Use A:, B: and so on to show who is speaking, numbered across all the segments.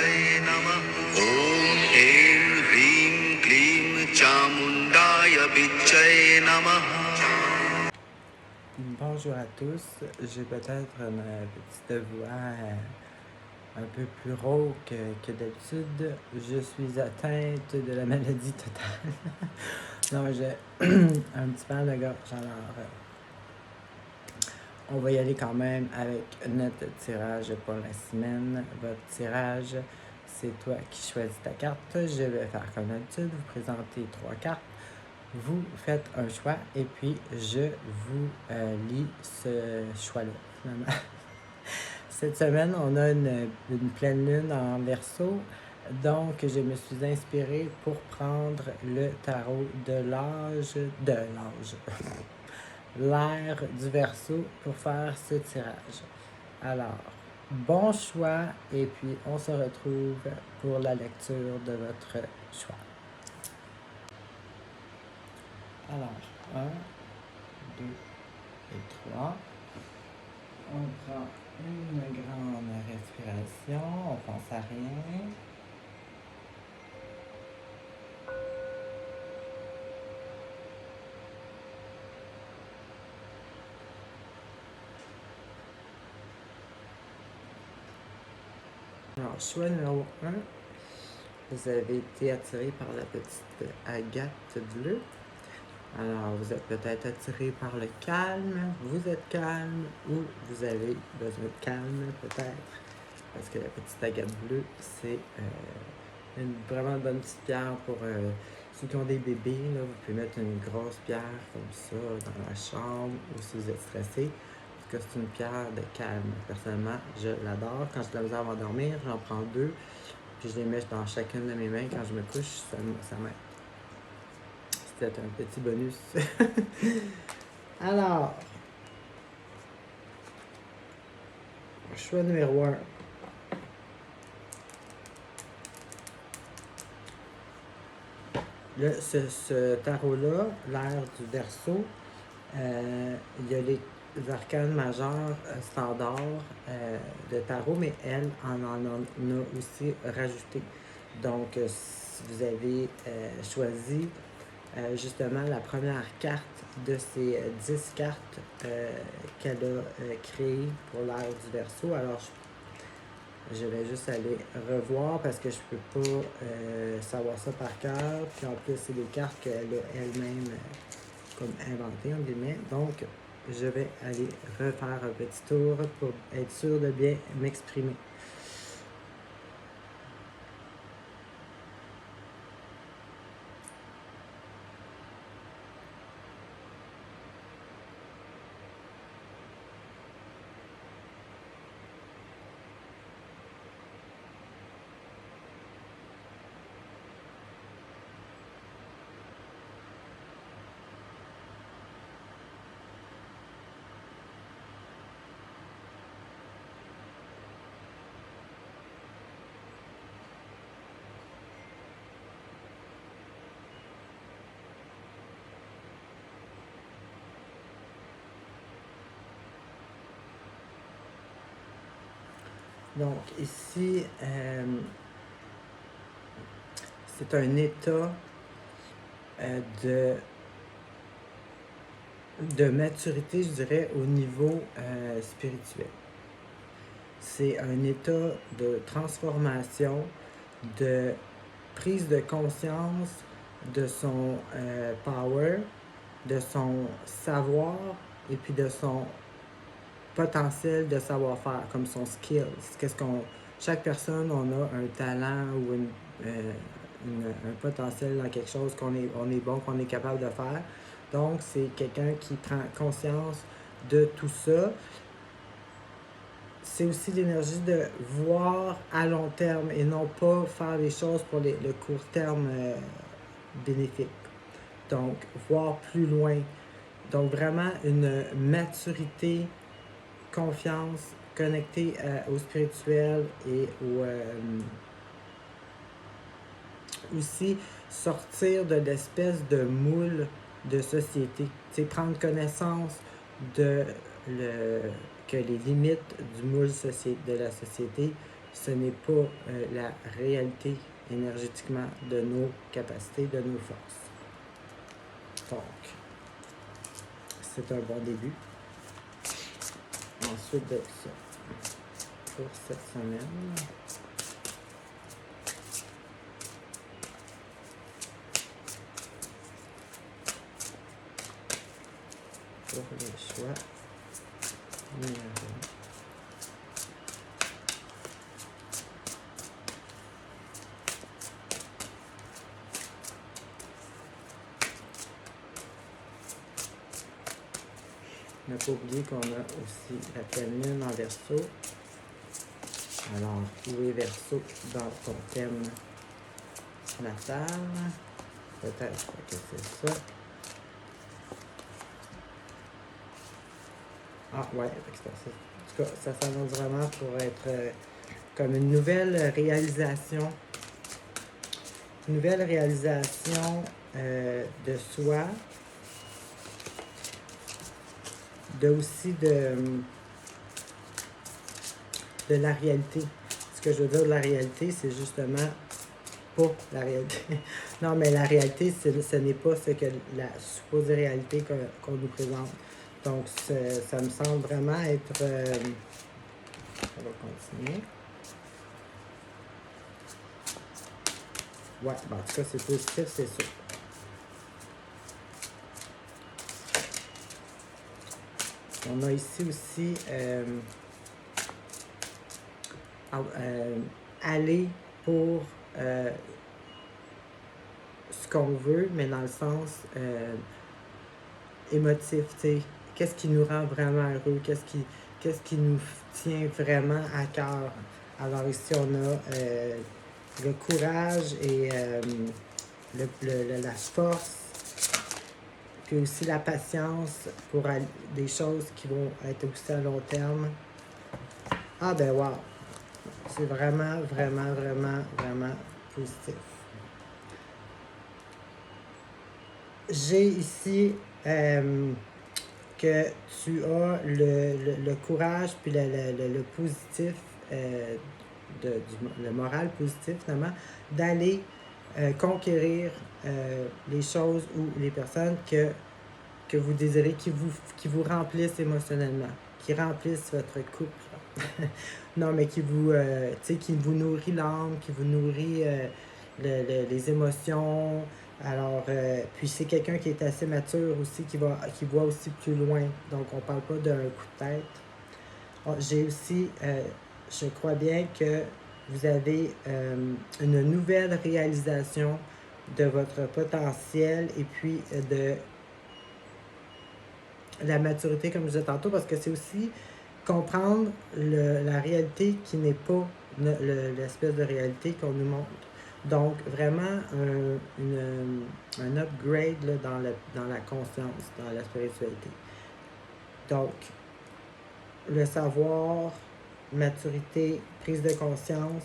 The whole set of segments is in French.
A: नमः ॐ ऐं ह्रीं क्लीं चामुण्डाय विच्चये नमः।
B: Bonjour à tous, j'ai peut-être une petite voix un peu plus rauque que d'habitude. Je suis atteinte de la maladie totale. Non, j'ai un petit peu de gorge, alors on va y aller quand même avec notre tirage pour la semaine. Votre tirage, c'est toi qui choisis ta carte. Je vais faire comme d'habitude, vous présenter 3 cartes. Vous faites un choix et puis je vous lis ce choix-là, finalement. Cette semaine, on a une pleine lune en Verseau, donc je me suis inspirée pour prendre le tarot de l'ère du Verseau pour faire ce tirage. Alors, bon choix et puis on se retrouve pour la lecture de votre choix. Alors, 1, 2 et 3. On prend une grande respiration, on pense à rien. Alors, choix numéro 1, vous avez été attiré par la petite agate bleue. Alors, vous êtes peut-être attiré par le calme, vous êtes calme ou vous avez besoin de calme peut-être. Parce que la petite agate bleue, c'est une vraiment bonne petite pierre pour ceux qui ont des bébés. Là, vous pouvez mettre une grosse pierre comme ça dans la chambre ou si vous êtes stressé. Parce que c'est une pierre de calme. Personnellement, je l'adore. Quand j'ai de la misère à m'endormir, j'en prends 2. Puis je les mets dans chacune de mes mains quand je me couche. Ça m'aide. C'était un petit bonus. Alors, choix numéro 1. Là, ce tarot-là, l'ère du Verseau, il y a les arcanes majeures standards de tarot, mais elle en a aussi rajouté. Donc, si vous avez choisi justement la première carte de ces 10 cartes qu'elle a créées pour l'ère du Verseau, alors je vais juste aller revoir parce que je peux pas savoir ça par cœur. Puis en plus, c'est des cartes qu'elle a elle-même comme inventées, en guillemets. Donc, je vais aller refaire un petit tour pour être sûr de bien m'exprimer. Donc, ici, c'est un état de maturité, je dirais, au niveau spirituel. C'est un état de transformation, de prise de conscience de son power, de son savoir et puis de son potentiel de savoir-faire, comme son skills. Chaque personne, on a un talent ou un potentiel dans quelque chose qu'on est bon, qu'on est capable de faire. Donc, c'est quelqu'un qui prend conscience de tout ça. C'est aussi l'énergie de voir à long terme et non pas faire les choses pour le court terme bénéfique. Donc, voir plus loin. Donc, vraiment une maturité, confiance, connectée au spirituel et aussi sortir de l'espèce de moule de société. C'est prendre connaissance que les limites du moule de la société ce n'est pas la réalité énergétiquement de nos capacités, de nos forces. Donc, c'est un bon début. Ensuite de ça, pour cette semaine, pour les choix numéro. Ne pas oublier qu'on a aussi la pleine lune en Verseau. Alors, où est Verseau dans ton thème natal? Peut-être que c'est ça. Ah ouais, c'est ça. En tout cas, ça s'annonce vraiment pour être comme une nouvelle réalisation. Une nouvelle réalisation de soi. Aussi de la réalité. Ce que je veux dire de la réalité, c'est justement pas la réalité. Non, mais la réalité, ce n'est pas ce que la supposée réalité qu'on nous présente. Donc, ça me semble vraiment être... on va continuer. Ouais, ben, en tout cas, c'est positif, c'est sûr. On a ici aussi aller pour ce qu'on veut, mais dans le sens émotif, tu sais. Qu'est-ce qui nous rend vraiment heureux? Qu'est-ce qui nous tient vraiment à cœur? Alors ici, on a le courage et la force, puis aussi la patience pour des choses qui vont être aussi à long terme. Ah ben wow! C'est vraiment, vraiment, vraiment, vraiment positif. J'ai ici que tu as le courage puis le positif, le moral positif finalement, d'aller conquérir les choses ou les personnes que vous désirez, qui vous remplissent émotionnellement, qui remplissent votre couple. Non, mais qui vous nourrit l'âme, qui vous nourrit les émotions. Alors, puis c'est quelqu'un qui est assez mature aussi, qui voit aussi plus loin. Donc, on ne parle pas d'un coup de tête. Bon, j'ai aussi, je crois bien que vous avez une nouvelle réalisation de votre potentiel et puis de la maturité, comme je disais tantôt, parce que c'est aussi comprendre la réalité qui n'est pas l'espèce de réalité qu'on nous montre. Donc, vraiment, un upgrade là, dans la conscience, dans la spiritualité. Donc, le savoir, maturité, prise de conscience,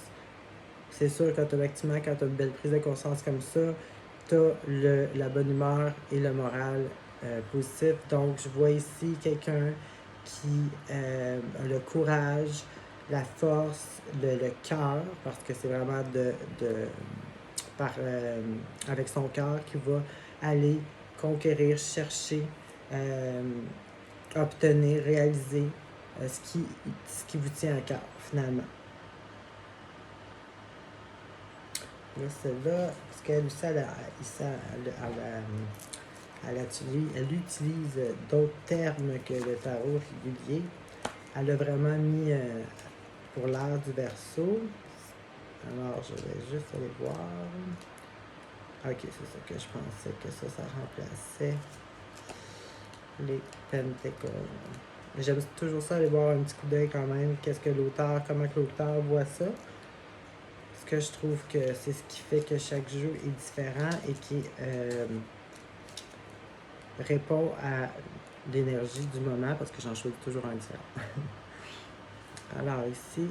B: c'est sûr qu'automatiquement, quand tu as une belle prise de conscience comme ça, tu as la bonne humeur et le moral positif. Donc, je vois ici quelqu'un qui a le courage, la force, le cœur, parce que c'est vraiment avec son cœur qui va aller conquérir, chercher, obtenir, réaliser ce qui vous tient à cœur, finalement. Là, celle-là, parce qu'elle aussi, elle utilise d'autres termes que le tarot régulier. Elle a vraiment mis pour l'ère du Verseau. Alors, je vais juste aller voir. Ok, c'est ça que je pensais, que ça remplaçait les Pentacles. J'aime toujours ça, aller voir un petit coup d'œil quand même, comment que l'auteur voit ça. Parce que je trouve que c'est ce qui fait que chaque jeu est différent et qui répond à l'énergie du moment, parce que j'en choisis toujours un différent. Alors ici,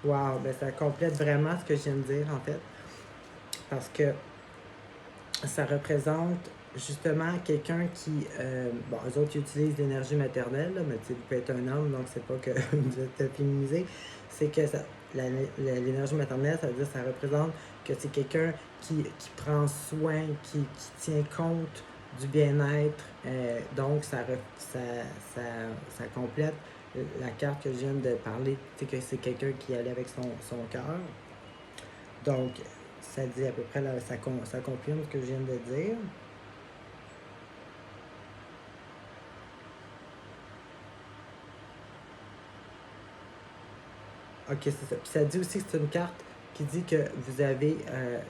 B: Wow, ben ça complète vraiment ce que je viens de dire, en fait. Parce que ça représente justement quelqu'un qui, bon, eux autres, ils utilisent l'énergie maternelle, là, mais tu sais, vous pouvez être un homme, donc c'est pas que vous êtes féminisé. C'est que l'énergie maternelle, ça veut dire que ça représente que c'est quelqu'un qui prend soin, qui tient compte du bien-être. Donc, ça, ça, ça complète la carte que je viens de parler, tu sais, que c'est quelqu'un qui allait avec son cœur. Donc, ça dit à peu près, là, ça confirme ce que je viens de dire. Ok, c'est ça. Puis ça dit aussi que c'est une carte qui dit que vous avez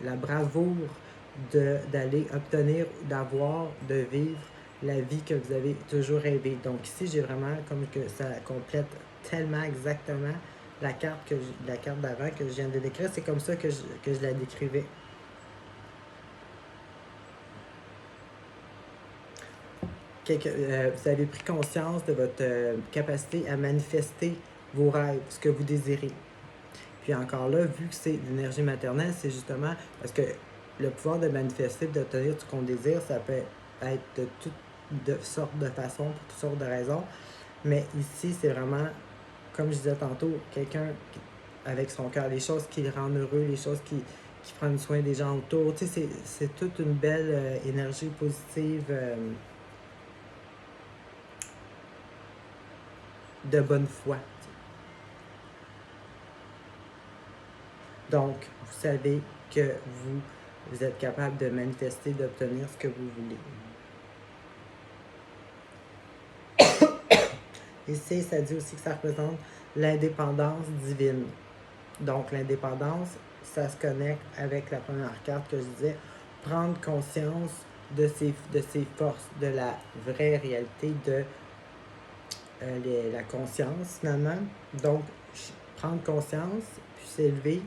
B: la bravoure d'aller obtenir, d'avoir, de vivre la vie que vous avez toujours rêvé. Donc ici, j'ai vraiment comme que ça complète tellement exactement la carte d'avant que je viens de décrire. C'est comme ça que je la décrivais. Vous avez pris conscience de votre capacité à manifester vos rêves, ce que vous désirez. Puis encore là, vu que c'est l'énergie maternelle, c'est justement parce que le pouvoir de manifester, d'obtenir ce qu'on désire, ça peut être de toutes sortes de façons, pour toutes sortes de raisons. Mais ici, c'est vraiment, comme je disais tantôt, quelqu'un avec son cœur, les choses qui le rendent heureux, les choses qui prennent soin des gens autour. Tu sais, c'est toute une belle énergie positive de bonne foi. Donc, vous savez que vous êtes capable de manifester, d'obtenir ce que vous voulez. Ici, ça dit aussi que ça représente l'indépendance divine. Donc, l'indépendance, ça se connecte avec la première carte que je disais, prendre conscience de ses forces, de la vraie réalité de la conscience, finalement. Donc, prendre conscience, puis s'élever,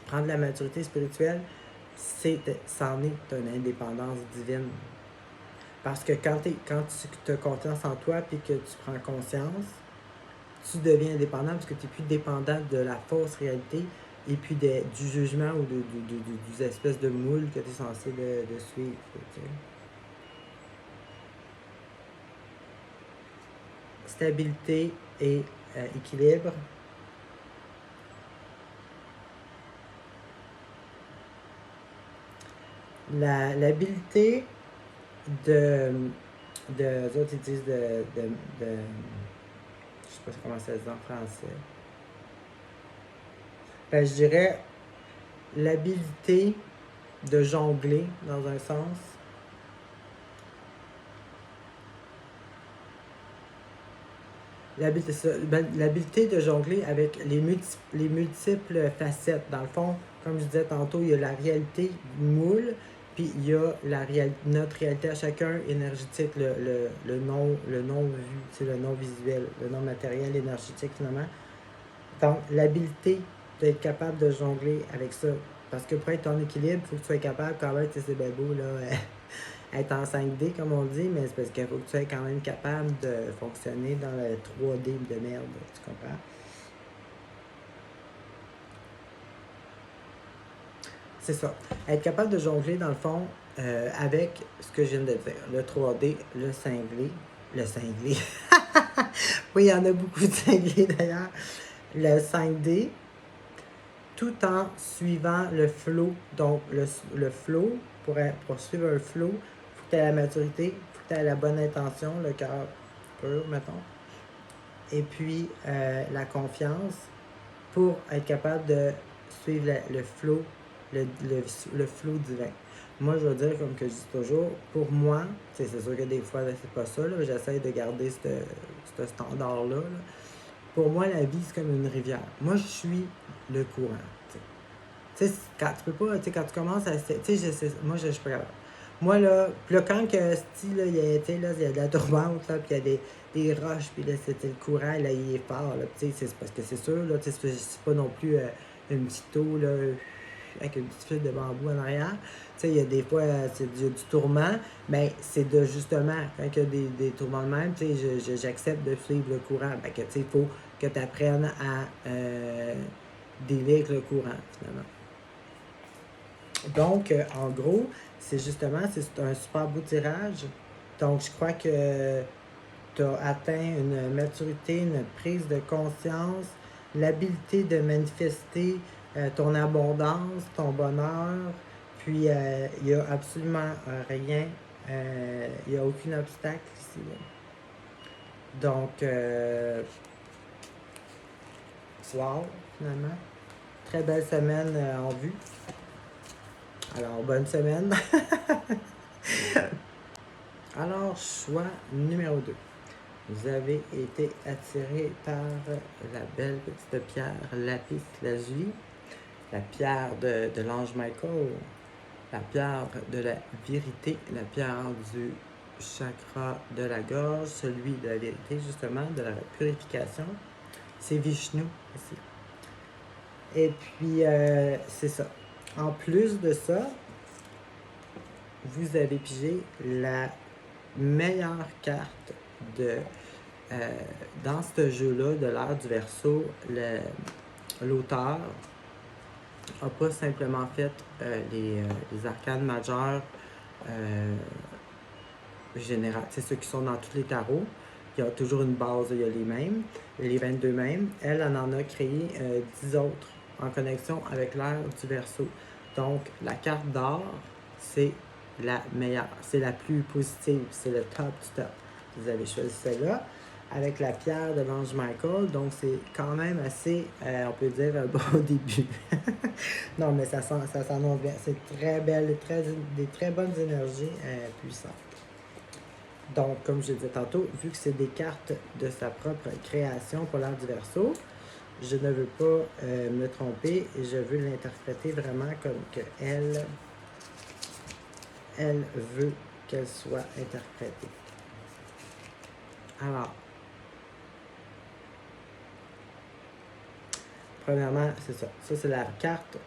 B: prendre la maturité spirituelle, c'en est une indépendance divine. Parce que quand tu as confiance en toi et que tu prends conscience, tu deviens indépendant parce que tu n'es plus dépendant de la fausse réalité et puis du jugement ou des espèces de moules que tu es censé de suivre. Tu sais. Stabilité et équilibre. L'habilité eux autres ils disent je sais pas comment ça se dit en français. Ben, je dirais l'habilité de jongler dans un sens. L'habilité de jongler avec les multiples facettes. Dans le fond, comme je disais tantôt, il y a la réalité moule, puis il y a notre réalité à chacun énergétique, le non vu, c'est le non visuel, le non matériel énergétique finalement. Donc, l'habilité d'être capable de jongler avec ça. Parce que pour être en équilibre, il faut que tu sois capable quand même, tu sais, c'est bien beau, là, être en 5D, comme on dit, mais c'est parce qu'il faut que tu sois quand même capable de fonctionner dans le 3D de merde, tu comprends? C'est ça. Être capable de jongler, dans le fond, avec ce que je viens de dire. Le 3D, le cinglé. Le cinglé. Oui, il y en a beaucoup de cinglés d'ailleurs. Le 5D, tout en suivant le flow. Donc, le flow, pour suivre un flow, il faut que tu aies la maturité, il faut que tu aies la bonne intention, le cœur pur, mettons. Et puis, la confiance pour être capable de suivre le flow, le flow divin. Moi, je veux dire, comme que je dis toujours, pour moi, c'est sûr que des fois, c'est pas ça, j'essaie de garder ce standard-là. Là. Pour moi, la vie, c'est comme une rivière. Moi, je suis le courant. Tu sais, quand tu peux pas, tu sais, quand tu commences à. Tu sais, moi, je suis pas capable. Moi, là, quand que, style, là, il y a de la tourmente, là, puis il y a des roches, puis là, c'était le courant, là, il est fort, là, tu sais, c'est parce que c'est sûr, là, tu sais, c'est pas non plus une petite eau, là, avec un petit fil de bambou en arrière. Tu sais, il y a des fois, il y a du tourment, mais c'est de justement, quand il y a des tourments de même, tu sais, j'accepte de suivre le courant. Fait que, tu sais, il faut que tu apprennes à dealer avec le courant, finalement. Donc, en gros, c'est justement, c'est un super beau tirage. Donc, je crois que tu as atteint une maturité, une prise de conscience, l'habilité de manifester ton abondance, ton bonheur. Puis, il n'y a absolument rien, il n'y a aucun obstacle ici. Là. Donc, wow, finalement. Très belle semaine en vue. Alors, bonne semaine. Alors, choix numéro 2. Vous avez été attiré par la belle petite pierre lapis lazuli, la pierre de l'ange Michael, la pierre de la vérité, la pierre du chakra de la gorge, celui de la vérité, justement, de la purification. C'est Vishnu ici. Et puis, c'est ça. En plus de ça, vous avez pigé la meilleure carte de dans ce jeu-là, de l'ère du Verseau, l'auteur n'a pas simplement fait les arcanes majeures générales, c'est ceux qui sont dans tous les tarots. Il y a toujours une base, il y a les mêmes, les 22 mêmes. Elle en a créé 10 autres en connexion avec l'ère du Verseau. Donc, la carte d'or, c'est la meilleure, c'est la plus positive, c'est le top du top. Vous avez choisi celle-là avec la pierre de l'ange Michael, donc c'est quand même assez, on peut dire, un bon début. Non, mais ça s'annonce bien. C'est très belle, des très bonnes énergies puissantes. Donc, comme je disais tantôt, vu que c'est des cartes de sa propre création pour l'ère du Verseau, je ne veux pas me tromper et je veux l'interpréter vraiment comme qu'elle veut qu'elle soit interprétée. Alors, premièrement, c'est ça. Ça, c'est la carte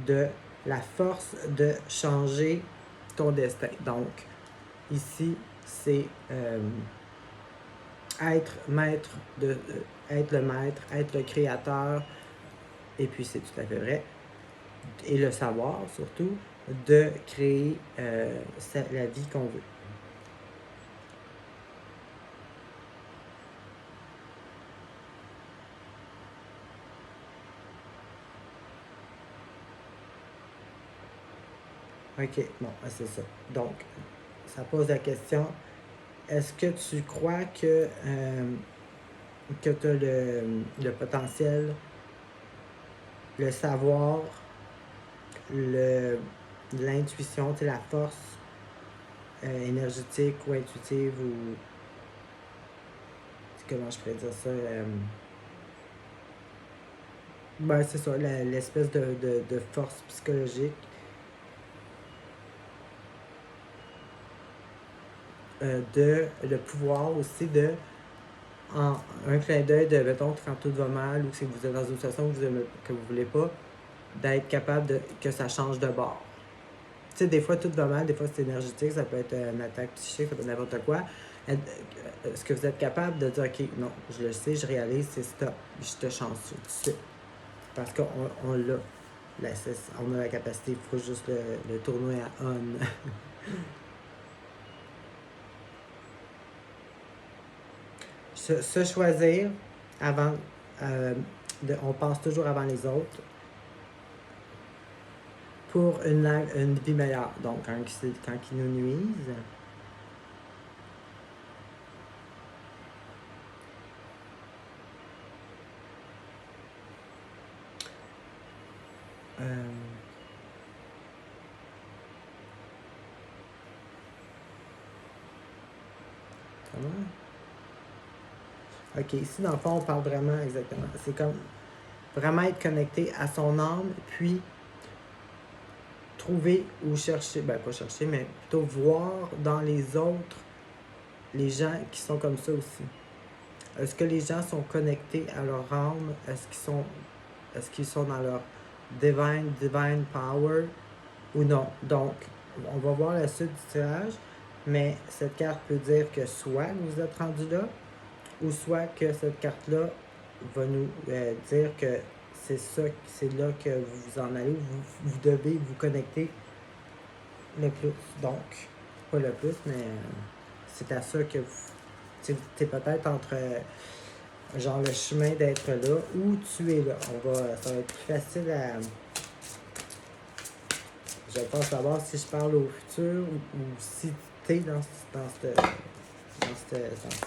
B: de la force de changer ton destin. Donc, ici, c'est être maître, être le maître, être le créateur, et puis c'est tout à fait vrai, et le savoir surtout, de créer la vie qu'on veut. OK, bon, c'est ça. Donc, ça pose la question, est-ce que tu crois que tu as le potentiel, le savoir, l'intuition, la force énergétique ou intuitive ou comment je pourrais dire ça? Ben, c'est ça, l'espèce de force psychologique de le pouvoir aussi de, en un clin d'œil de, mettons, quand tout va mal ou que vous êtes dans une situation que vous voulez pas, d'être capable que ça change de bord. Tu sais, des fois, tout va mal, des fois, c'est énergétique, ça peut être une attaque psychique, ça peut être n'importe quoi. Est-ce que vous êtes capable de dire, OK, non, je le sais, je réalise, c'est stop, je te chanceux tout de suite. Parce qu'on l'a. On a la capacité, il faut juste le tourner à on. Se choisir avant, on pense toujours avant les autres pour une vie meilleure. Donc, quand ils nous nuisent, comment? OK, ici, dans le fond, on parle vraiment exactement. C'est comme vraiment être connecté à son âme, puis trouver ou chercher, ben pas chercher, mais plutôt voir dans les autres les gens qui sont comme ça aussi. Est-ce que les gens sont connectés à leur âme? Est-ce qu'ils sont dans leur Divine Power ou non. Donc, on va voir la suite du tirage, mais cette carte peut dire que soit vous êtes rendu là, ou soit que cette carte-là va nous dire que c'est là que vous vous en allez, vous devez vous connecter le plus. Donc, pas le plus, mais c'est à ça que tu es peut-être entre genre le chemin d'être là ou tu es là. Ça va être plus facile à. Je pense savoir si je parle au futur ou si tu es dans cette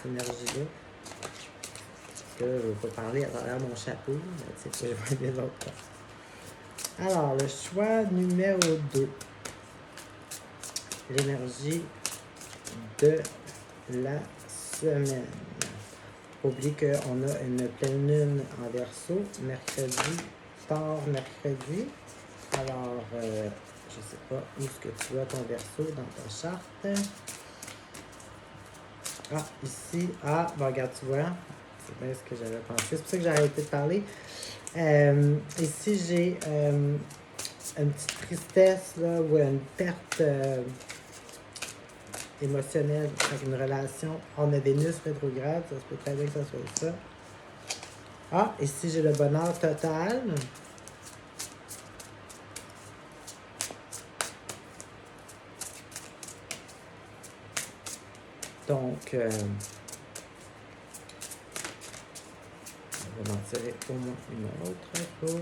B: énergie-là. Parce que là, je ne vais pas parler à travers mon chapeau, mais tu sais, je vais voir des autres. Alors, le choix numéro 2. L'énergie de la semaine. Oublie qu'on a une pleine lune en Verseau, mercredi, tard mercredi. Alors, je sais pas où est-ce que tu as ton Verseau dans ta charte. Ah, ici, ben regarde, tu vois, c'est bien ce que j'avais pensé. C'est pour ça que j'ai arrêté de parler. Ici, j'ai une petite tristesse, là, ou une perte émotionnelle avec une relation. On a Vénus rétrograde, ça se peut très bien que ça soit ça. Ah, ici, j'ai le bonheur total. Donc, on va en tirer au moins une autre pour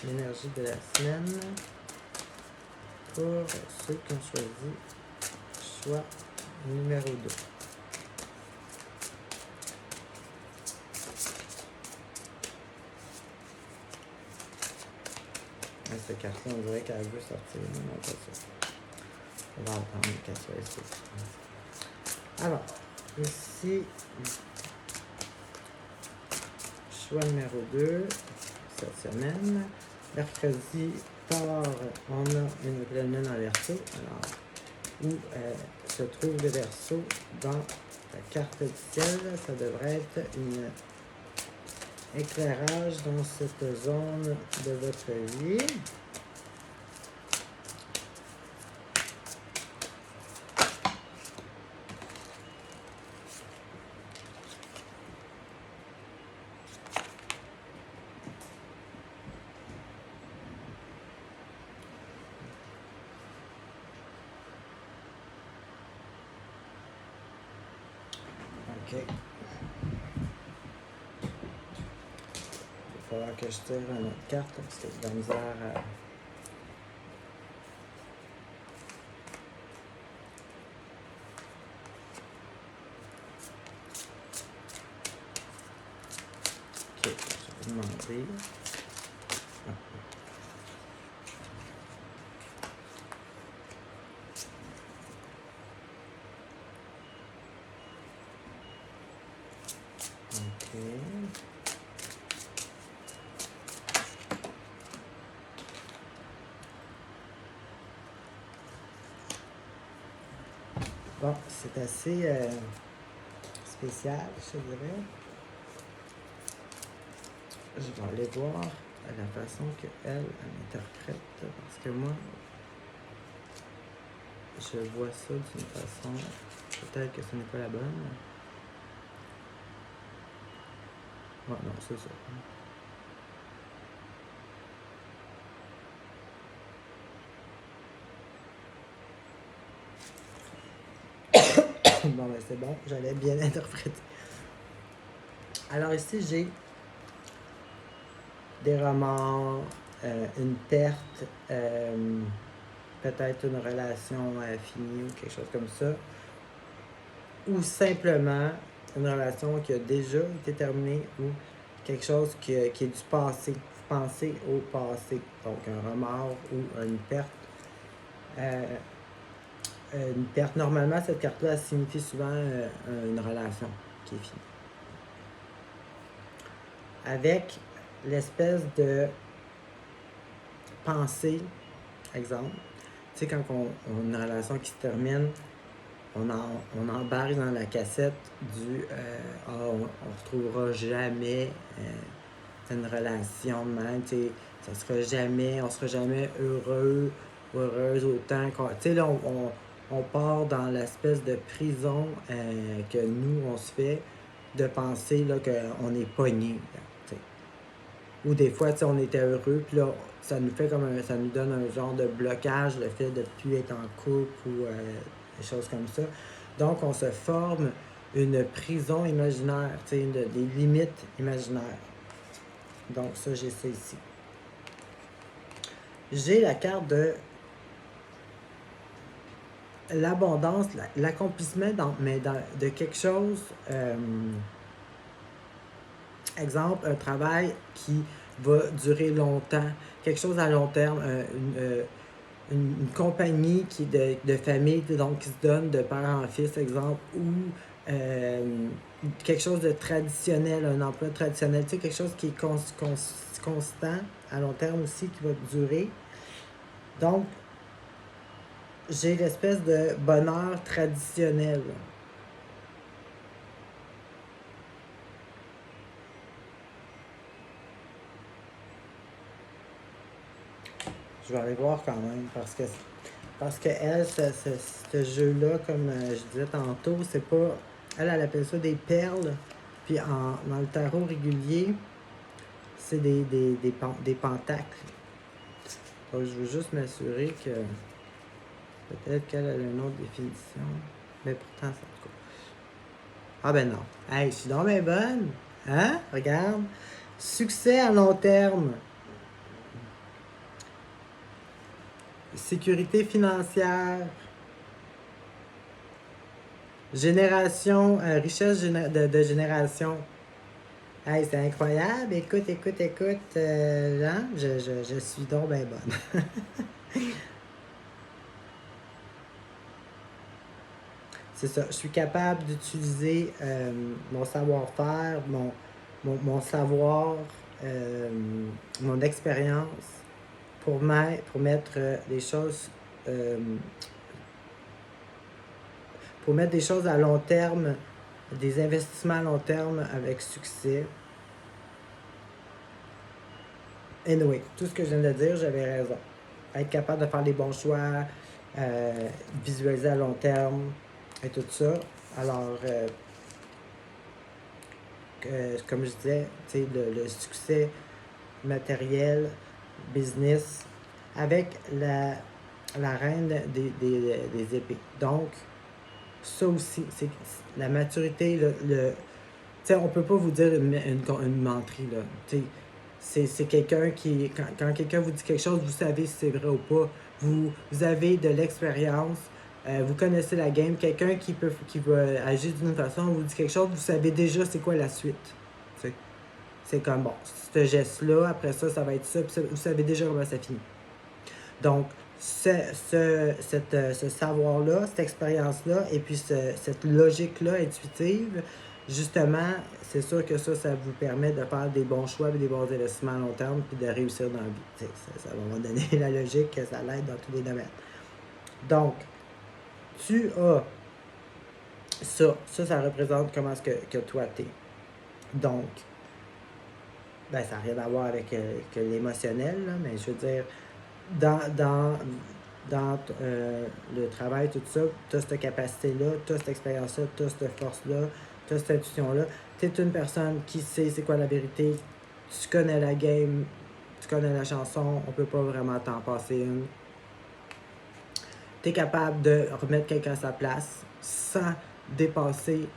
B: l'énergie de la semaine. Pour ceux qui ont choisi choix numéro 2. Cette carte-là, on dirait qu'elle veut sortir. Non, pas ça. On va attendre qu'elle soit ici. Alors, ici, choix numéro 2, cette semaine. Mercredi, tard, on a une pleine lune en Verseau. Alors, où se trouve le Verseau dans la carte du ciel? Ça devrait être un éclairage dans cette zone de votre vie. OK. Il va falloir que je tire une autre carte parce que j'ai de la misère à... OK, je vais demander... OK. Bon, c'est assez spécial, je dirais. Je vais aller voir la façon qu'elle interprète, parce que moi, je vois ça d'une façon, peut-être que ce n'est pas la bonne. Ouais, non, c'est ça. Bon, ben c'est bon, j'allais bien interpréter. Alors ici, j'ai des remords, une perte, peut-être une relation finie ou quelque chose comme ça. Ou simplement une relation qui a déjà été terminée ou quelque chose qui est du passé. Vous pensez au passé. Donc un remords ou une perte. Une perte, normalement, cette carte-là signifie souvent une relation qui est finie. Avec l'espèce de pensée, exemple, tu sais, quand on a une relation qui se termine, on embarque dans la cassette du on ne retrouvera jamais c'est une relation de même, tu sais, on sera jamais heureux, ou heureuse autant qu'on. Tu sais, là, on part dans l'espèce de prison que nous, on se fait de penser là, qu'on est pogné. Tu sais. Ou des fois, tu sais, on était heureux, puis là, ça nous fait ça nous donne un genre de blocage, le fait de ne plus être en couple ou des choses comme ça. Donc, on se forme une prison imaginaire, tu sais, des limites imaginaires. Donc, ça, j'ai ça ici. J'ai la carte de l'abondance, l'accomplissement de quelque chose. Exemple, un travail qui va durer longtemps, quelque chose à long terme, une compagnie qui de famille, donc qui se donne de père en fils, exemple, ou quelque chose de traditionnel, un emploi traditionnel, tu sais, quelque chose qui est constant à long terme aussi, qui va durer. Donc, j'ai l'espèce de bonheur traditionnel. Je vais aller voir quand même, parce que elle, ce jeu-là, comme je disais tantôt, c'est pas. Elle appelle ça des perles. Puis dans le tarot régulier, c'est des pentacles. Donc, je veux juste m'assurer que peut-être qu'elle a une autre définition. Mais pourtant, c'est en tout cas. Ah ben non. Hey, je suis donc bien bonne. Hein? Regarde. Succès à long terme. Sécurité financière. Génération, richesse de génération. Hey, c'est incroyable. Écoute. Hein? Je suis donc bien bonne. C'est ça. Je suis capable d'utiliser mon savoir-faire, mon savoir, mon expérience pour mettre des choses euh, pour mettre des choses à long terme, des investissements à long terme avec succès. Anyway, tout ce que je viens de dire, j'avais raison. Être capable de faire les bons choix, visualiser à long terme et tout ça. Alors, comme je disais, le succès matériel, business, avec la reine des épées. Donc, ça aussi, c'est la maturité, on peut pas vous dire une menterie, là. C'est quelqu'un qui, quand quelqu'un vous dit quelque chose, vous savez si c'est vrai ou pas. Vous avez de l'expérience, vous connaissez la game. Quelqu'un qui va agir d'une façon, vous dit quelque chose, vous savez déjà c'est quoi la suite. T'sais. C'est comme, bon, ce geste-là, après ça, ça va être ça, puis vous savez déjà comment ça finit. Donc, ce savoir-là, cette expérience-là, et puis cette logique-là intuitive, justement, c'est sûr que ça vous permet de faire des bons choix et des bons investissements à long terme, puis de réussir dans la vie. Ça va vous donner la logique que ça l'aide dans tous les domaines. Donc, tu as ça représente comment est-ce que toi t'es. Donc, ben, ça n'a rien à voir avec que l'émotionnel, là, mais je veux dire, dans le travail, tout ça, tu as cette capacité-là, tu as cette expérience-là, tu as cette force-là, tu as cette intuition-là. Tu es une personne qui sait c'est quoi la vérité, tu connais la game, tu connais la chanson, on peut pas vraiment t'en passer une. Tu es capable de remettre quelqu'un à sa place sans dépasser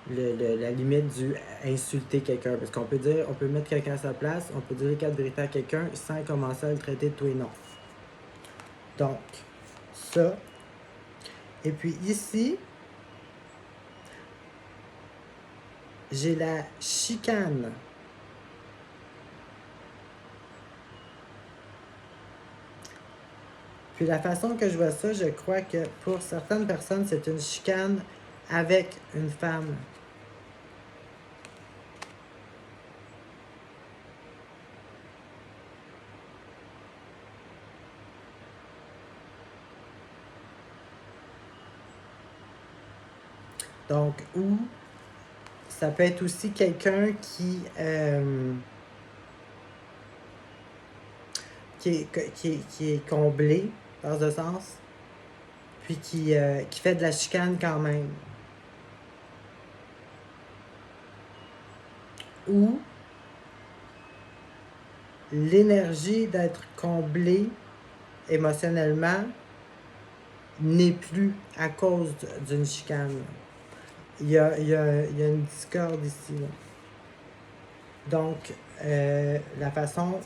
B: la limite du insulter quelqu'un. Parce qu'on peut mettre quelqu'un à sa place, on peut dire les quatre vérités à quelqu'un sans commencer à le traiter de tout et non. Donc, ça. Et puis ici, j'ai la chicane. Puis la façon que je vois ça, je crois que pour certaines personnes, c'est une chicane avec une femme. Donc, ou Ça peut être aussi quelqu'un qui est comblé, dans ce sens, puis qui fait de la chicane quand même. Ou l'énergie d'être comblé émotionnellement n'est plus à cause d'une chicane. Il y a une discorde ici. Là. Donc, la façon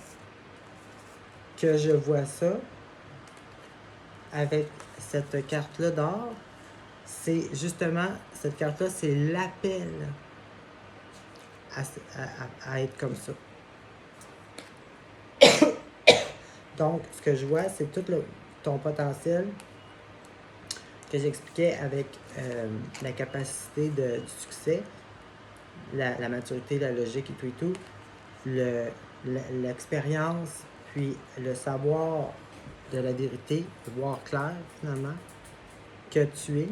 B: que je vois ça, avec cette carte-là d'or, c'est justement, cette carte-là, c'est l'appel à être comme ça. Donc, ce que je vois, c'est tout ton potentiel que j'expliquais avec la capacité du succès, la maturité, la logique et tout, l'expérience, puis le savoir de la vérité, de voir clair finalement, que tu es.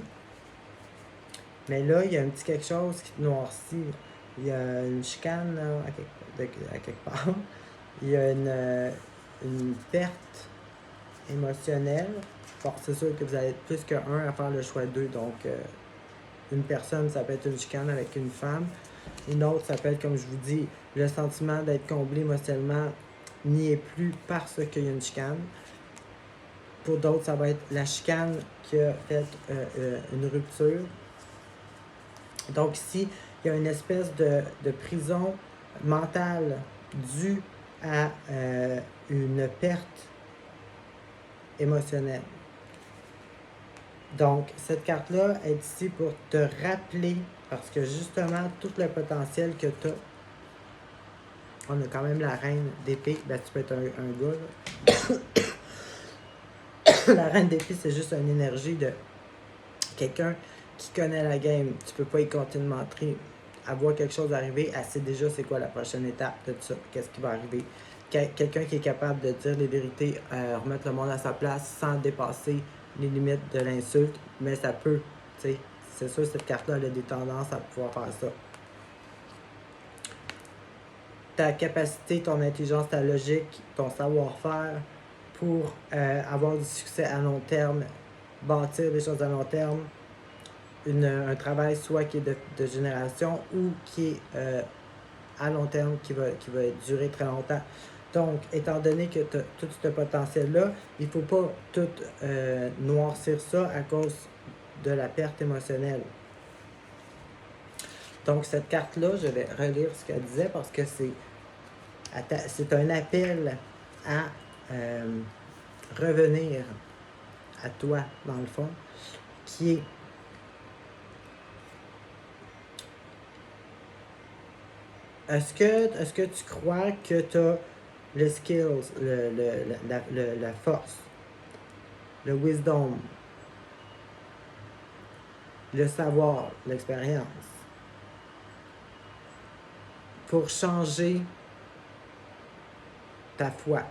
B: Mais là, il y a un petit quelque chose qui te noircit. Il y a une chicane là, à quelque part. Il y a une perte émotionnelle. Bon, c'est sûr que vous allez être plus qu'un à faire le choix d'eux. Donc, une personne, ça peut être une chicane avec une femme. Une autre, ça peut être, comme je vous dis, le sentiment d'être comblé émotionnellement n'y est plus parce qu'il y a une chicane. Pour d'autres, ça va être la chicane qui a fait une rupture. Donc ici, il y a une espèce de prison mentale due à une perte émotionnelle. Donc, cette carte-là est ici pour te rappeler, parce que justement, tout le potentiel que tu as, on a quand même la reine d'épée, ben tu peux être un gars, là. La reine d'épée, c'est juste une énergie de quelqu'un qui connaît la game. Tu peux pas y continuer de montrer. À voir quelque chose arriver, elle sait déjà c'est quoi la prochaine étape de tout ça, qu'est-ce qui va arriver. Quelqu'un qui est capable de dire les vérités, remettre le monde à sa place sans dépasser les limites de l'insulte, mais ça peut, tu sais, c'est sûr cette carte-là elle a des tendances à pouvoir faire ça. Ta capacité, ton intelligence, ta logique, ton savoir-faire pour avoir du succès à long terme, bâtir des choses à long terme, un travail soit qui est de génération ou qui est à long terme, qui va durer très longtemps. Donc, étant donné que tu as tout ce potentiel-là, il ne faut pas tout noircir ça à cause de la perte émotionnelle. Donc, cette carte-là, je vais relire ce qu'elle disait parce que c'est un appel à revenir à toi, dans le fond, qui est est-ce que tu crois que tu as le skills, la force, le wisdom, le savoir, l'expérience pour changer ta foi?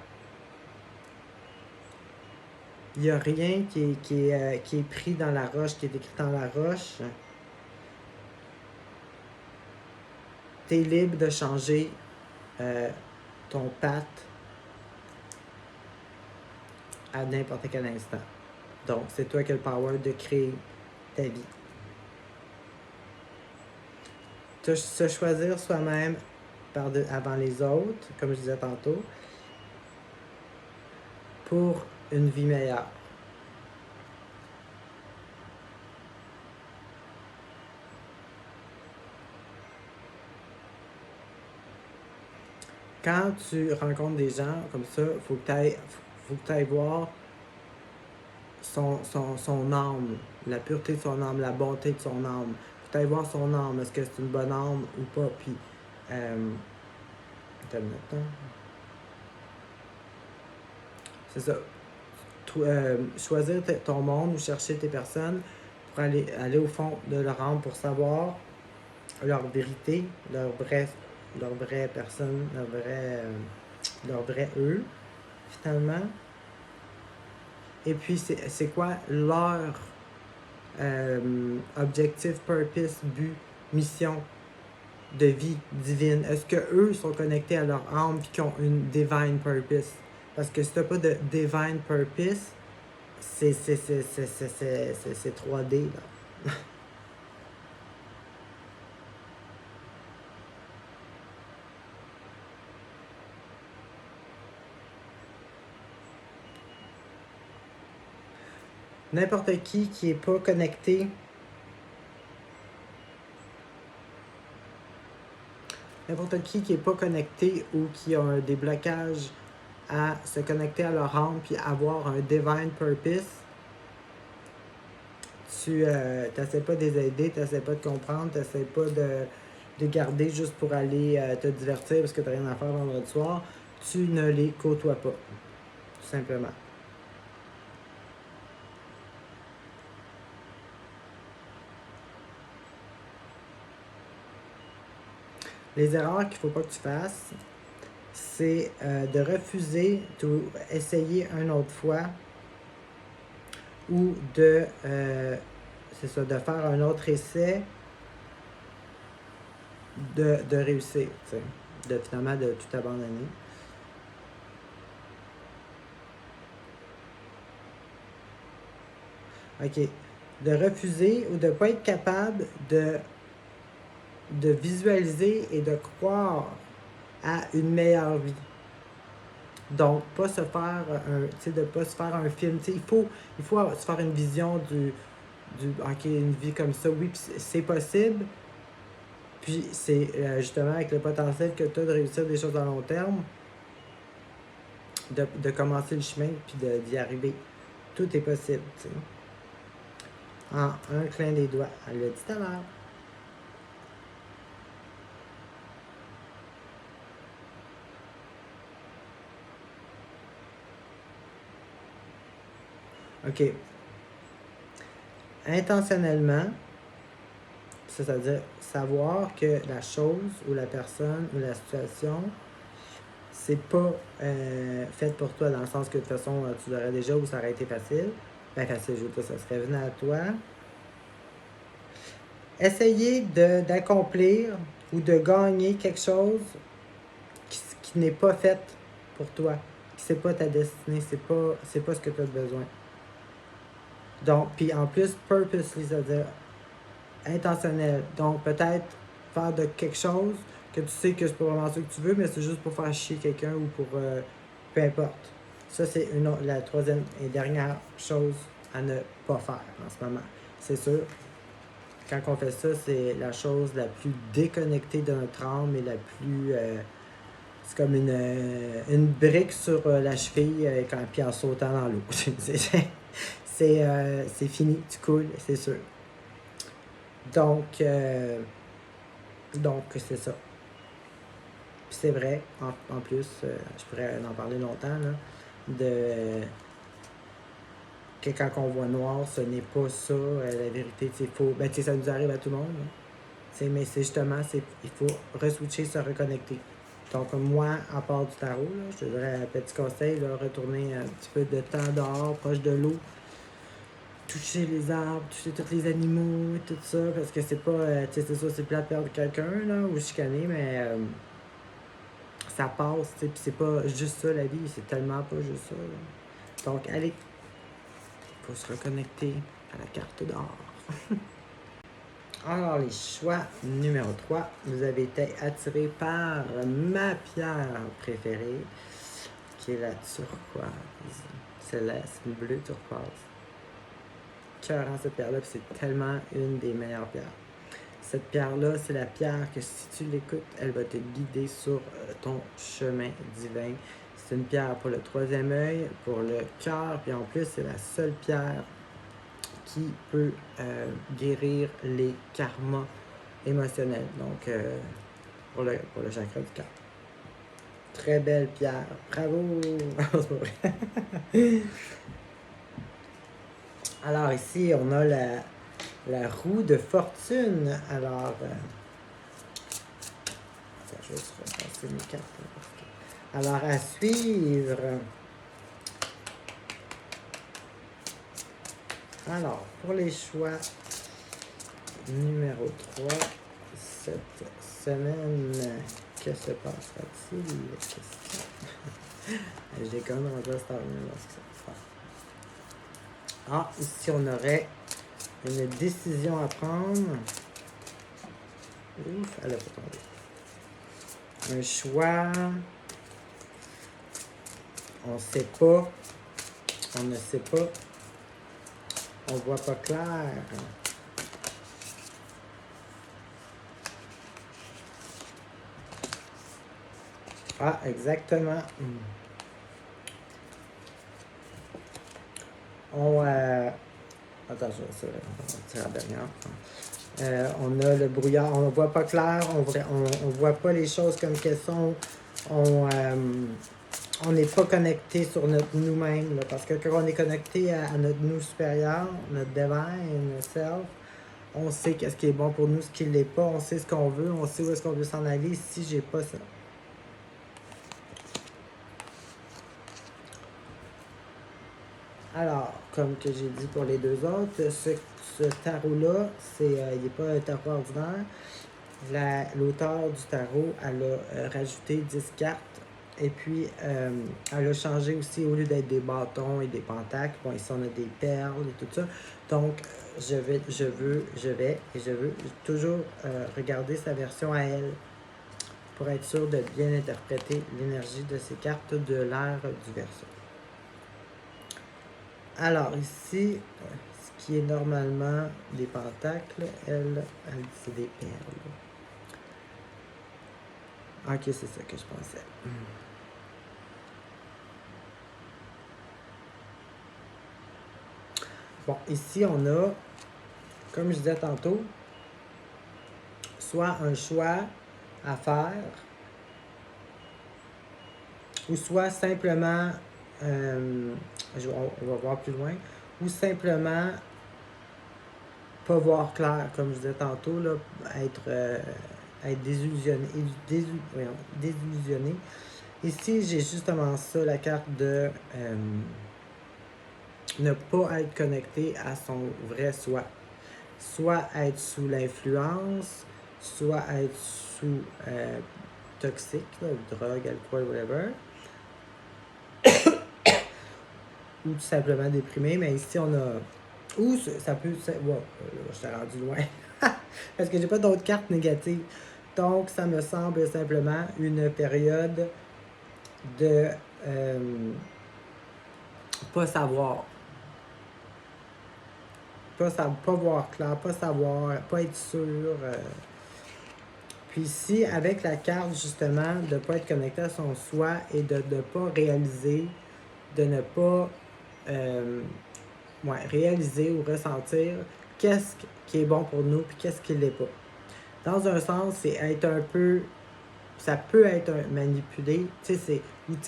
B: Il n'y a rien qui est pris dans la roche, qui est écrit dans la roche. Tu es libre de changer ton path à n'importe quel instant. Donc, c'est toi qui as le power de créer ta vie. Se choisir soi-même avant les autres, comme je disais tantôt, pour une vie meilleure. Quand tu rencontres des gens comme ça, il faut que tu ailles voir son âme, la pureté de son âme, la bonté de son âme. Faut que tu ailles voir son âme, est-ce que c'est une bonne âme ou pas. Puis, c'est ça. Choisir ton monde ou chercher tes personnes pour aller au fond de leur âme pour savoir leur vérité, leur vraie personne, leur vrai eux, finalement. Et puis, c'est quoi leur objectif, purpose, but, mission de vie divine? Est-ce qu'eux sont connectés à leur âme et qui ont une divine purpose? Parce que si tu n'as pas de divine purpose, c'est 3D, là. N'importe qui est pas connecté, n'importe qui est pas connecté ou qui a des blocages à se connecter à leur âme puis avoir un divine purpose, tu n'essaies pas de les aider, tu n'essaies pas de comprendre, tu n'essaies pas de garder juste pour aller te divertir parce que tu n'as rien à faire vendredi soir, tu ne les côtoies pas, tout simplement. Les erreurs qu'il ne faut pas que tu fasses, c'est de refuser d'essayer une autre fois ou de, c'est ça, de faire un autre essai de réussir, de finalement de tout abandonner. OK. De refuser ou de ne pas être capable de visualiser et de croire à une meilleure vie. Donc, pas se faire de pas se faire un film. Il faut se faire une vision OK, une vie comme ça, oui, c'est possible. Puis c'est justement avec le potentiel que tu as de réussir des choses à long terme, de commencer le chemin puis d'y arriver. Tout est possible, t'sais. En un clin des doigts. Elle l'a dit tout à l'heure. OK. Intentionnellement, c'est-à-dire savoir que la chose ou la personne ou la situation, c'est pas fait pour toi dans le sens que de toute façon, tu l'aurais déjà ou ça aurait été facile. Ben facile, je veux dire, ça serait venu à toi. Essayer d'accomplir ou de gagner quelque chose qui n'est pas fait pour toi. C'est pas ta destinée, c'est pas ce que tu as besoin. Donc, puis en plus, purposely, c'est-à-dire intentionnel. Donc, peut-être faire de quelque chose que tu sais que c'est pas vraiment ce que tu veux, mais c'est juste pour faire chier quelqu'un ou pour peu importe. Ça, c'est la troisième et dernière chose à ne pas faire en ce moment. C'est sûr, quand on fait ça, c'est la chose la plus déconnectée de notre âme et la plus... c'est comme une brique sur la cheville puis en sautant dans l'eau. C'est fini, tu coules, c'est sûr. Donc c'est ça. Puis c'est vrai, en plus, je pourrais en parler longtemps, là, que quand on voit noir, ce n'est pas ça, la vérité, c'est faux. Ben, ça nous arrive à tout le monde, là. Mais c'est justement, il faut reswitcher, se reconnecter. Donc, moi, à part du tarot, là, je te dirais un petit conseil, là, retourner un petit peu de temps dehors, proche de l'eau, toucher les arbres, toucher tous les animaux et tout ça, parce que c'est pas, c'est ça, c'est plat de perdre quelqu'un, là, ou chicaner, mais ça passe, tu sais, puis c'est pas juste ça, la vie, c'est tellement pas juste ça, là. Donc, allez, il faut se reconnecter à la carte d'or. Alors, les choix numéro 3, vous avez été attiré par ma pierre préférée, qui est la turquoise, céleste, bleu turquoise. Cœurant cette pierre-là, puis c'est tellement une des meilleures pierres. Cette pierre-là, c'est la pierre que si tu l'écoutes, elle va te guider sur ton chemin divin. C'est une pierre pour le troisième œil, pour le cœur, puis en plus, c'est la seule pierre qui peut guérir les karmas émotionnels. Donc, pour le chakra du cœur. Très belle pierre. Bravo! C'est pas vrai. Alors ici, on a la roue de fortune. Alors, je vais repasser mes cartes. Alors, à suivre. Alors, pour les choix numéro 3, cette semaine, que se passera-t-il? Question. Je déconne, on va dire Star Wars. Ah, ici on aurait une décision à prendre. Ouf, elle a pas tombé. Un choix. On sait pas. On ne sait pas. On voit pas clair. Ah, exactement. On... Attends, c'est la dernière. On a le brouillard, on ne voit pas clair, on voit pas les choses comme qu'elles sont. On n'est pas connecté sur notre nous-mêmes. Là, parce que quand on est connecté à notre nous supérieur, notre divine self, on sait qu'est-ce qui est bon pour nous, ce qui ne l'est pas, on sait ce qu'on veut, on sait où est-ce qu'on veut s'en aller si j'ai pas ça. Alors, comme que j'ai dit pour les deux autres, ce tarot-là, il n'est pas un tarot ordinaire. L'auteur du tarot, elle a rajouté 10 cartes. Et puis, elle a changé aussi, au lieu d'être des bâtons et des pentacles, bon, ici on a des perles et tout ça. Donc, je veux toujours regarder sa version à elle pour être sûr de bien interpréter l'énergie de ces cartes de l'ère du Verseau. Alors, ici, ce qui est normalement des pentacles, elle c'est des perles. Ok, c'est ça que je pensais. Bon, ici, on a, comme je disais tantôt, soit un choix à faire, ou soit simplement, on va voir plus loin, ou simplement pas voir clair, comme je disais tantôt, là, être désillusionné. Ici, j'ai justement ça, la carte de ne pas être connecté à son vrai soi. Soit être sous l'influence, soit être sous toxique, là, drogue, alcool, whatever. Ou tout simplement déprimé, mais ici on a. Ou ça peut. Wow, je t'ai rendu loin. Parce que j'ai pas d'autres cartes négatives. Donc, ça me semble simplement une période de pas savoir. Pas voir clair, pas savoir, pas être sûr. Puis ici, avec la carte justement de ne pas être connecté à son soi et de ne pas réaliser, de ne pas réaliser ou ressentir qu'est-ce qui est bon pour nous puis qu'est-ce qui ne l'est pas. Dans un sens, c'est être un peu. Ça peut être manipulé. Tu sais,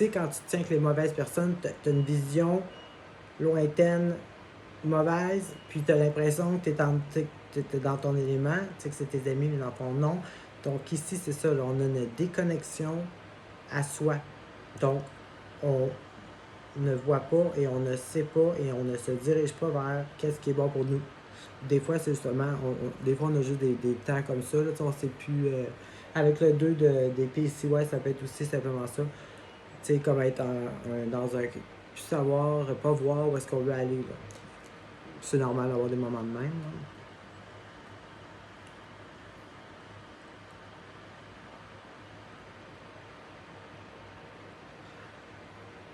B: quand tu te tiens avec les mauvaises personnes, tu as une vision lointaine, mauvaise, puis tu as l'impression que tu es dans ton élément, tu sais que c'est tes amis, mais dans ton nom. Donc ici, c'est ça, là, on a une déconnexion à soi. Donc, on ne voit pas et on ne sait pas et on ne se dirige pas vers qu'est-ce qui est bon pour nous. Des fois, c'est justement, des fois, on a juste des temps comme ça, là, on ne sait plus. Avec le 2 d'épée ici, ouais, ça peut être aussi simplement ça. Tu sais, comme être dans un. Plus savoir, pas voir où est-ce qu'on veut aller. Là. C'est normal d'avoir des moments de même. Là.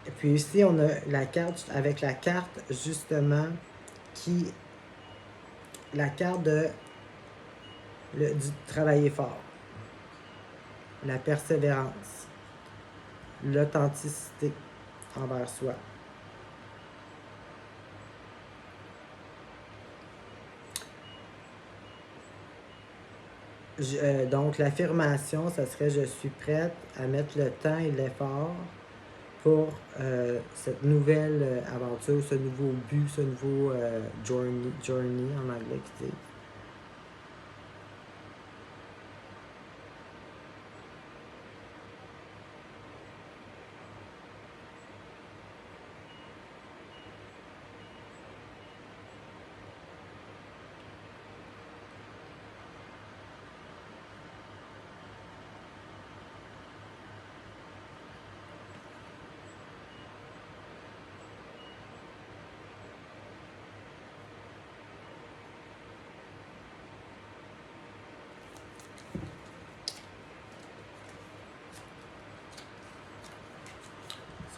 B: Et puis ici, on a la carte, avec la carte justement qui. La carte du travailler fort. La persévérance. L'authenticité envers soi. Donc, l'affirmation, ça serait je suis prête à mettre le temps et l'effort pour cette nouvelle aventure, ce nouveau but, ce nouveau journey en anglais qui dit.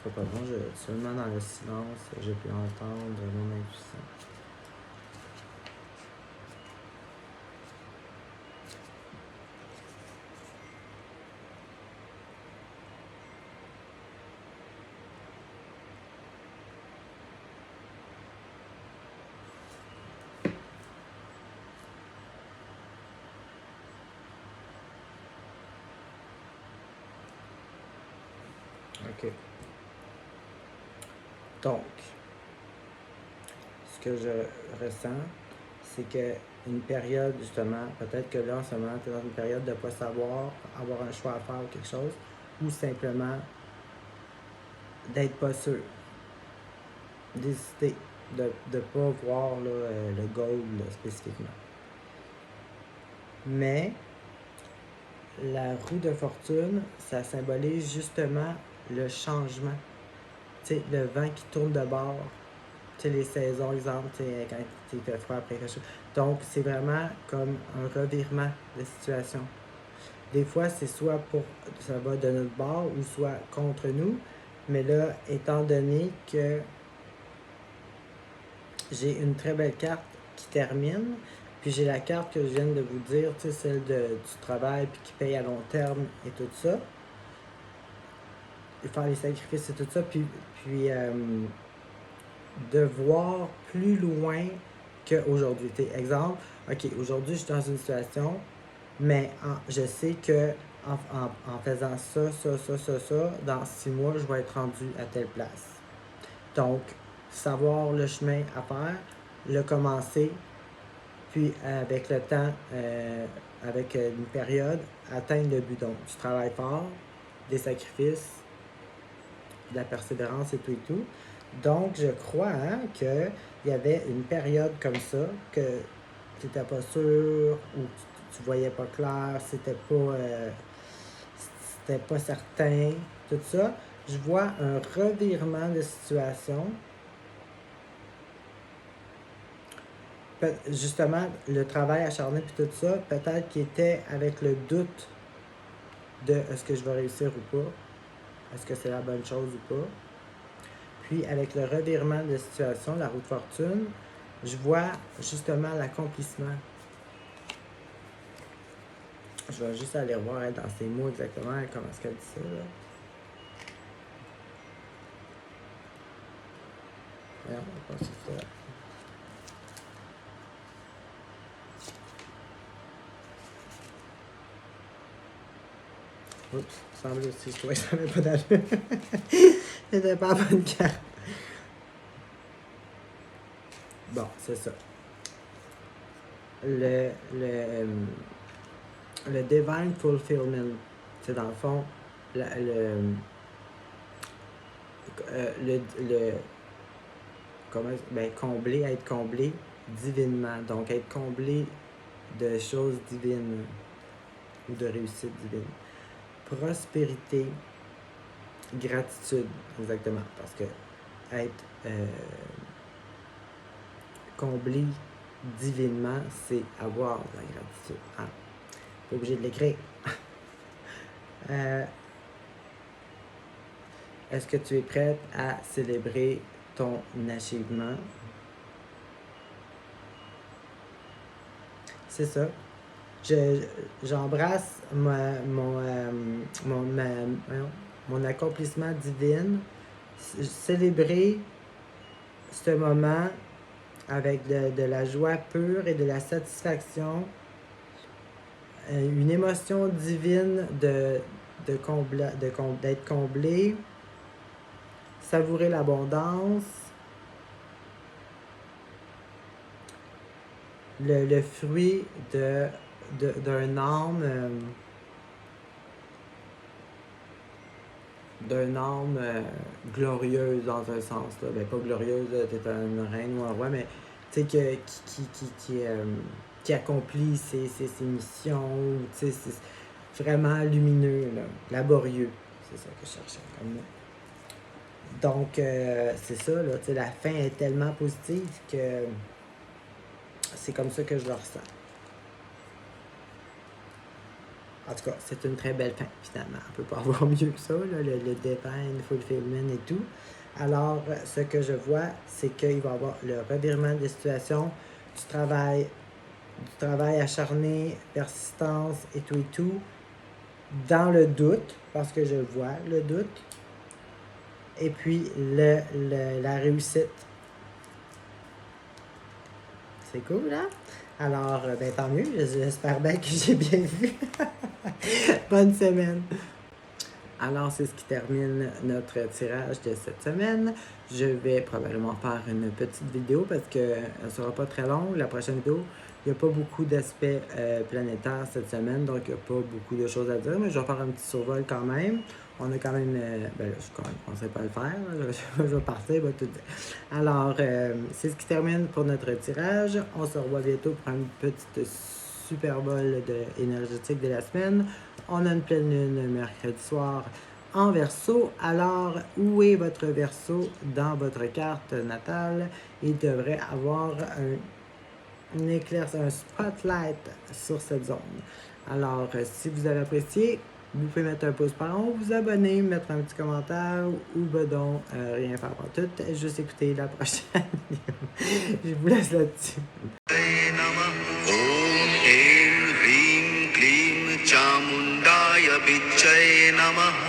B: sera pas bon. Seulement dans le silence, j'ai pu entendre mon intuition. OK. Donc, ce que je ressens, c'est que une période, justement, peut-être que là, en ce moment, tu es dans une période de ne pas savoir, avoir un choix à faire ou quelque chose, ou simplement d'être pas sûr, d'hésiter, de ne pas voir là, le goal là, spécifiquement. Mais la roue de fortune, ça symbolise justement le changement. Tu sais, le vent qui tourne de bord. Tu sais, les saisons, exemple, quand il fait froid après quelque chose. Donc, c'est vraiment comme un revirement de situation. Des fois, c'est soit pour ça va de notre bord ou soit contre nous. Mais là, étant donné que j'ai une très belle carte qui termine, puis j'ai la carte que je viens de vous dire, tu sais, celle du travail, puis qui paye à long terme et tout ça. Et faire les sacrifices et tout ça, puis de voir plus loin qu'aujourd'hui. Exemple, OK, aujourd'hui, je suis dans une situation, mais je sais que en faisant ça, dans 6 mois, je vais être rendu à telle place. Donc, savoir le chemin à faire, le commencer, puis avec le temps, avec une période, atteindre le but. Donc, du travail fort, des sacrifices, de la persévérance et tout et tout. Donc, je crois qu'il y avait une période comme ça que tu n'étais pas sûr ou tu voyais pas clair, c'était pas certain, tout ça. Je vois un revirement de situation. Justement, le travail acharné puis tout ça, peut-être qu'il était avec le doute de est-ce que je vais réussir ou pas, est-ce que c'est la bonne chose ou pas. Puis, avec le revirement de situation, la roue de fortune, je vois justement l'accomplissement. Je vais juste aller voir dans ses mots exactement comment est-ce qu'elle dit ça. Là. Voyons, on va passer ça. Oups, il semblait aussi, je trouvais que ça n'avait pas d'allure. C'était pas la bonne carte. Bon, c'est ça. Le Divine Fulfillment, c'est dans le fond comment, combler, être comblé divinement. Donc, être comblé de choses divines ou de réussite divine. Prospérité, gratitude, exactement. Parce que être comblé divinement, c'est avoir de la gratitude. Ah, pas obligé de l'écrire. Est-ce que tu es prête à célébrer ton achèvement? C'est ça. J'embrasse mon accomplissement divin. Célébrer ce moment avec de la joie pure et de la satisfaction. Une émotion divine d'être comblé. Savourer l'abondance. Le fruit d'un âme glorieuse dans un sens. Là. Ben, pas glorieuse, t'es une reine ou un roi, mais tu sais, qui accomplit ses missions, tu sais, c'est vraiment lumineux, là, laborieux. C'est ça que je cherchais comme mot. Donc, c'est ça, là, tu sais, la fin est tellement positive que c'est comme ça que je le ressens. En tout cas, c'est une très belle fin, finalement. On ne peut pas avoir mieux que ça, là, le divine fulfillment et tout. Alors, ce que je vois, c'est qu'il va y avoir le revirement des situations, du travail acharné, persistance et tout, dans le doute, parce que je vois le doute, et puis la réussite. C'est cool, hein? Alors, ben tant mieux, j'espère bien que j'ai bien vu. Bonne semaine! Alors, c'est ce qui termine notre tirage de cette semaine. Je vais probablement faire une petite vidéo parce qu'elle ne sera pas très longue. La prochaine vidéo, il n'y a pas beaucoup d'aspects planétaires cette semaine, donc il n'y a pas beaucoup de choses à dire, mais je vais faire un petit survol quand même. On a quand même, ben là, je ne pensais pas le faire, je vais partir, je vais tout dire. Alors, c'est ce qui termine pour notre tirage. On se revoit bientôt pour une petite super bol énergétique de la semaine. On a une pleine lune mercredi soir en Verseau. Alors, où est votre Verseau dans votre carte natale? Il devrait avoir un éclaircie, un spotlight sur cette zone. Alors, si vous avez apprécié, vous pouvez mettre un pouce par en, vous abonner, mettre un petit commentaire ou ben donc rien faire pour tout. Juste écouter la prochaine vidéo. Je vous laisse là-dessus.
A: नमः ॐ ऐं ह्रीं क्लीं चामुण्डाय विच्चये नमः